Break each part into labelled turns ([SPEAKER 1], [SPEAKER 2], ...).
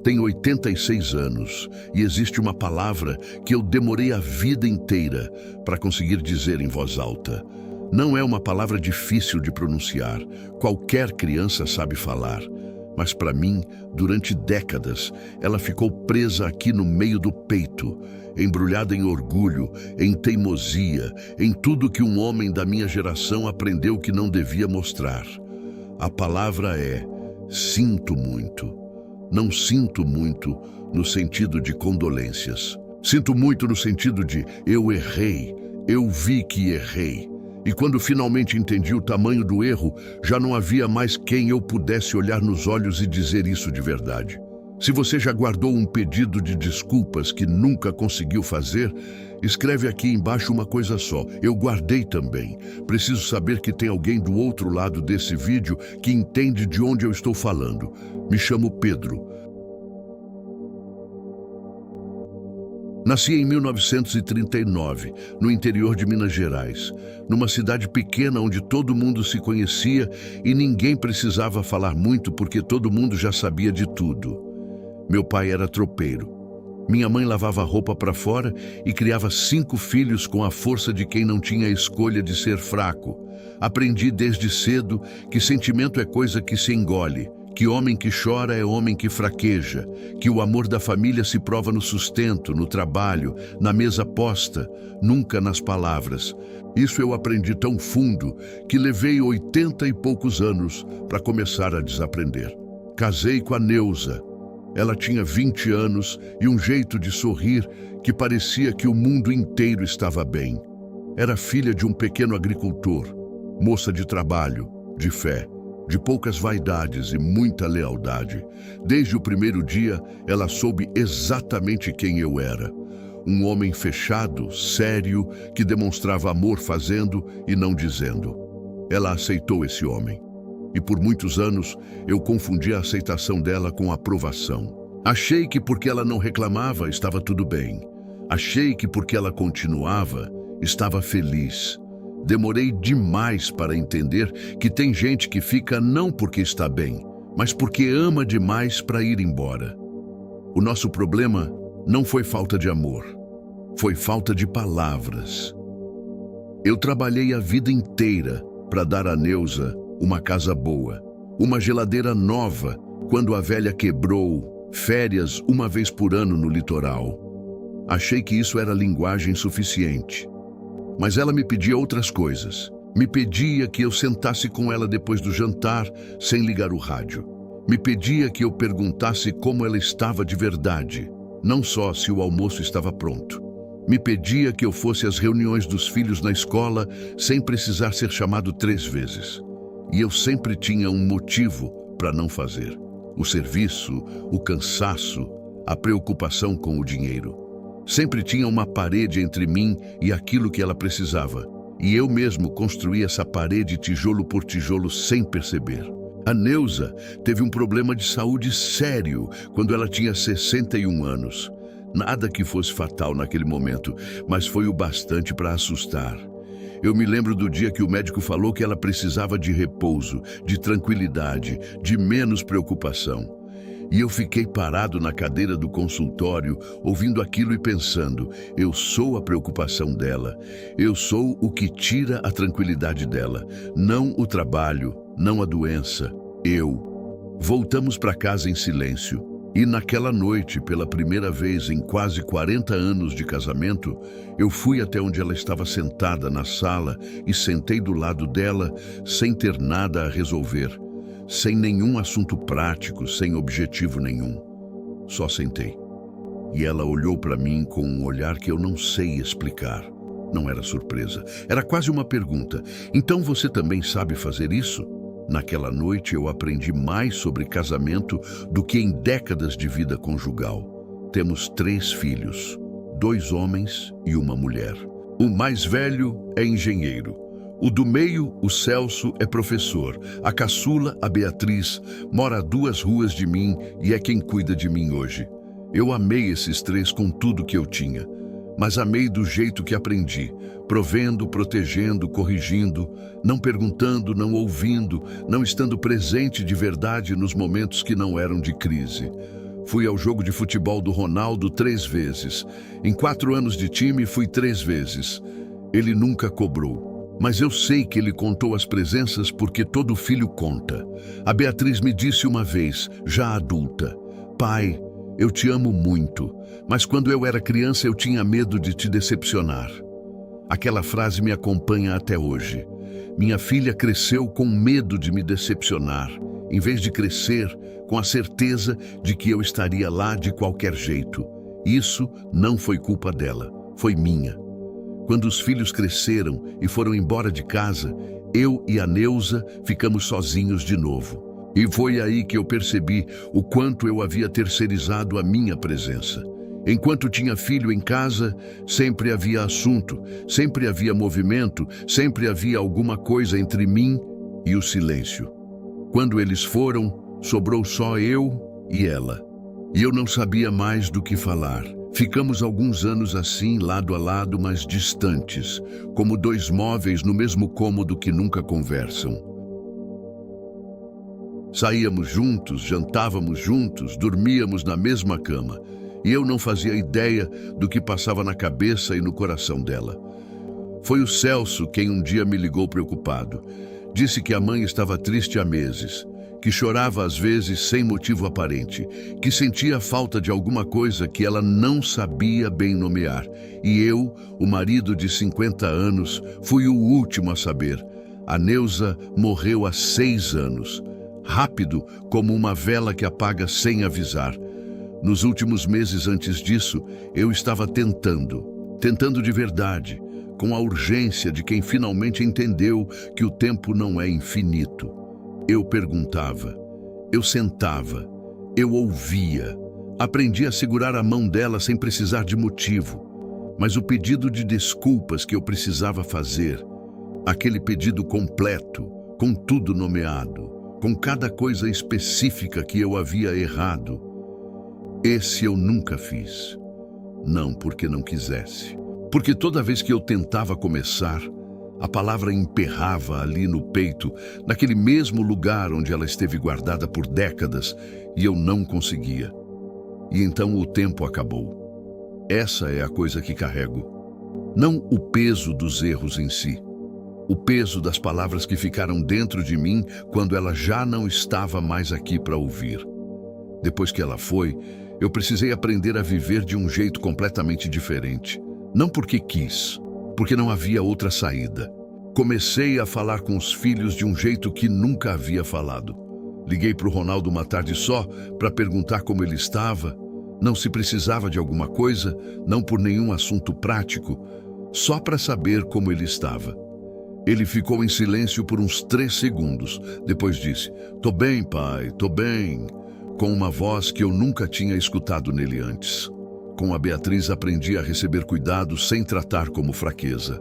[SPEAKER 1] Tenho 86 anos e existe uma palavra que eu demorei a vida inteira para conseguir dizer em voz alta. Não é uma palavra difícil de pronunciar, qualquer criança sabe falar. Mas para mim, durante décadas, ela ficou presa aqui no meio do peito, embrulhada em orgulho, em teimosia, em tudo que um homem da minha geração aprendeu que não devia mostrar. A palavra é: sinto muito. Não sinto muito no sentido de condolências. Sinto muito no sentido de eu errei, eu vi que errei. E quando finalmente entendi o tamanho do erro, já não havia mais quem eu pudesse olhar nos olhos e dizer isso de verdade. Se você já guardou um pedido de desculpas que nunca conseguiu fazer, escreve aqui embaixo uma coisa só: eu guardei também. Preciso saber que tem alguém do outro lado desse vídeo que entende de onde eu estou falando. Me chamo Pedro. Nasci em 1939, no interior de Minas Gerais, numa cidade pequena onde todo mundo se conhecia e ninguém precisava falar muito porque todo mundo já sabia de tudo. Meu pai era tropeiro. Minha mãe lavava roupa para fora e criava 5 filhos com a força de quem não tinha a escolha de ser fraco. Aprendi desde cedo que sentimento é coisa que se engole, que homem que chora é homem que fraqueja, que o amor da família se prova no sustento, no trabalho, na mesa posta, nunca nas palavras. Isso eu aprendi tão fundo que levei 80 e poucos anos para começar a desaprender. Casei com a Neuza. Ela tinha 20 anos e um jeito de sorrir que parecia que o mundo inteiro estava bem. Era filha de um pequeno agricultor, moça de trabalho, de fé, de poucas vaidades e muita lealdade. Desde o primeiro dia, ela soube exatamente quem eu era. Um homem fechado, sério, que demonstrava amor fazendo e não dizendo. Ela aceitou esse homem. E por muitos anos, eu confundi a aceitação dela com a aprovação. Achei que porque ela não reclamava, estava tudo bem. Achei que porque ela continuava, estava feliz. Demorei demais para entender que tem gente que fica não porque está bem, mas porque ama demais para ir embora. O nosso problema não foi falta de amor, foi falta de palavras. Eu trabalhei a vida inteira para dar a Neuza uma casa boa, uma geladeira nova quando a velha quebrou, férias uma vez por ano no litoral. Achei que isso era linguagem suficiente. Mas ela me pedia outras coisas. Me pedia que eu sentasse com ela depois do jantar, sem ligar o rádio. Me pedia que eu perguntasse como ela estava de verdade, não só se o almoço estava pronto. Me pedia que eu fosse às reuniões dos filhos na escola, sem precisar ser chamado 3 vezes. E eu sempre tinha um motivo para não fazer. O serviço, o cansaço, a preocupação com o dinheiro. Sempre tinha uma parede entre mim e aquilo que ela precisava. E eu mesmo construí essa parede tijolo por tijolo sem perceber. A Neuza teve um problema de saúde sério quando ela tinha 61 anos. Nada que fosse fatal naquele momento, mas foi o bastante para assustar. Eu me lembro do dia que o médico falou que ela precisava de repouso, de tranquilidade, de menos preocupação. E eu fiquei parado na cadeira do consultório, ouvindo aquilo e pensando: eu sou a preocupação dela, eu sou o que tira a tranquilidade dela, não o trabalho, não a doença, eu. Voltamos para casa em silêncio. E naquela noite, pela primeira vez em quase 40 anos de casamento, eu fui até onde ela estava sentada na sala e sentei do lado dela sem ter nada a resolver, sem nenhum assunto prático, sem objetivo nenhum. Só sentei. E ela olhou para mim com um olhar que eu não sei explicar. Não era surpresa, era quase uma pergunta. Então você também sabe fazer isso? Naquela noite eu aprendi mais sobre casamento do que em décadas de vida conjugal. Temos 3 filhos, 2 homens e uma mulher. O mais velho é engenheiro. O do meio, o Celso, é professor. A caçula, a Beatriz, mora a 2 ruas de mim e é quem cuida de mim hoje. Eu amei esses 3 com tudo que eu tinha. Mas amei do jeito que aprendi, provendo, protegendo, corrigindo, não perguntando, não ouvindo, não estando presente de verdade nos momentos que não eram de crise. Fui ao jogo de futebol do Ronaldo 3 vezes. Em 4 anos de time, fui 3 vezes. Ele nunca cobrou. Mas eu sei que ele contou as presenças porque todo filho conta. A Beatriz me disse uma vez, já adulta: pai, eu te amo muito, mas quando eu era criança eu tinha medo de te decepcionar. Aquela frase me acompanha até hoje. Minha filha cresceu com medo de me decepcionar, em vez de crescer com a certeza de que eu estaria lá de qualquer jeito. Isso não foi culpa dela, foi minha. Quando os filhos cresceram e foram embora de casa, eu e a Neuza ficamos sozinhos de novo. E foi aí que eu percebi o quanto eu havia terceirizado a minha presença. Enquanto tinha filho em casa, sempre havia assunto, sempre havia movimento, sempre havia alguma coisa entre mim e o silêncio. Quando eles foram, sobrou só eu e ela. E eu não sabia mais do que falar. Ficamos alguns anos assim, lado a lado, mas distantes, como 2 móveis no mesmo cômodo que nunca conversam. Saíamos juntos, jantávamos juntos, dormíamos na mesma cama. E eu não fazia ideia do que passava na cabeça e no coração dela. Foi o Celso quem um dia me ligou preocupado. Disse que a mãe estava triste há meses, que chorava às vezes sem motivo aparente, que sentia falta de alguma coisa que ela não sabia bem nomear. E eu, o marido de 50 anos, fui o último a saber. A Neuza morreu há 6 anos, rápido como uma vela que apaga sem avisar. Nos últimos meses antes disso, eu estava tentando de verdade, com a urgência de quem finalmente entendeu que o tempo não é infinito. Eu perguntava, eu sentava, eu ouvia, aprendi a segurar a mão dela sem precisar de motivo. Mas o pedido de desculpas que eu precisava fazer, aquele pedido completo, com tudo nomeado, com cada coisa específica que eu havia errado, esse eu nunca fiz. Não porque não quisesse. Porque toda vez que eu tentava começar, a palavra emperrava ali no peito, naquele mesmo lugar onde ela esteve guardada por décadas, e eu não conseguia. E então o tempo acabou. Essa é a coisa que carrego. Não o peso dos erros em si. O peso das palavras que ficaram dentro de mim quando ela já não estava mais aqui para ouvir. Depois que ela foi, eu precisei aprender a viver de um jeito completamente diferente. Não porque quis, porque não havia outra saída. Comecei a falar com os filhos de um jeito que nunca havia falado. Liguei para o Ronaldo uma tarde só para perguntar como ele estava. Não se precisava de alguma coisa, não por nenhum assunto prático, só para saber como ele estava. Ele ficou em silêncio por uns 3 segundos. Depois disse: "Tô bem, pai, tô bem", com uma voz que eu nunca tinha escutado nele antes. Com a Beatriz aprendi a receber cuidado sem tratar como fraqueza.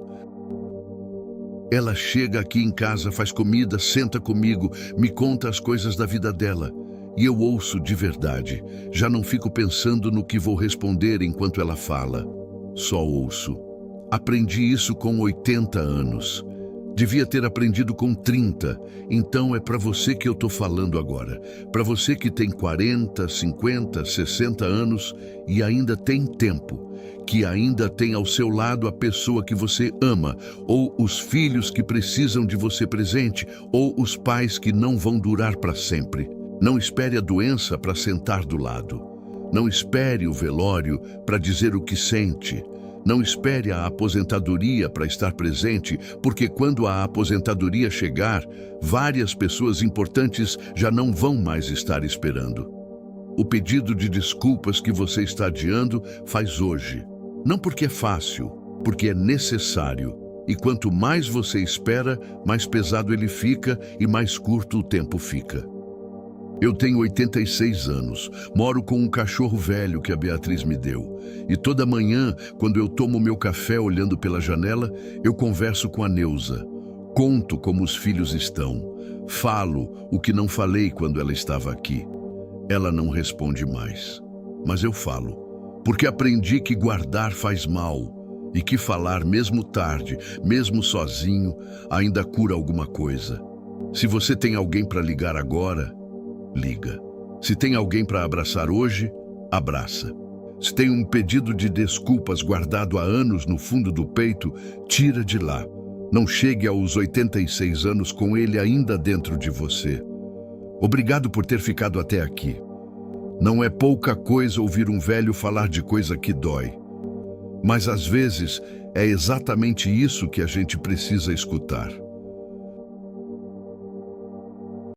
[SPEAKER 1] Ela chega aqui em casa, faz comida, senta comigo, me conta as coisas da vida dela. E eu ouço de verdade. Já não fico pensando no que vou responder enquanto ela fala. Só ouço. Aprendi isso com 80 anos. Devia ter aprendido com 30, então é para você que eu estou falando agora. Para você que tem 40, 50, 60 anos e ainda tem tempo, que ainda tem ao seu lado a pessoa que você ama, ou os filhos que precisam de você presente, ou os pais que não vão durar para sempre. Não espere a doença para sentar do lado. Não espere o velório para dizer o que sente. Não espere a aposentadoria para estar presente, porque quando a aposentadoria chegar, várias pessoas importantes já não vão mais estar esperando. O pedido de desculpas que você está adiando, faz hoje. Não porque é fácil, porque é necessário. E quanto mais você espera, mais pesado ele fica e mais curto o tempo fica. Eu tenho 86 anos, moro com um cachorro velho que a Beatriz me deu. E toda manhã, quando eu tomo meu café olhando pela janela, eu converso com a Neuza. Conto como os filhos estão. Falo o que não falei quando ela estava aqui. Ela não responde mais. Mas eu falo, porque aprendi que guardar faz mal e que falar mesmo tarde, mesmo sozinho, ainda cura alguma coisa. Se você tem alguém para ligar agora, liga. Se tem alguém para abraçar hoje, abraça. Se tem um pedido de desculpas guardado há anos no fundo do peito, tira de lá. Não chegue aos 86 anos com ele ainda dentro de você. Obrigado por ter ficado até aqui. Não é pouca coisa ouvir um velho falar de coisa que dói. Mas às vezes é exatamente isso que a gente precisa escutar.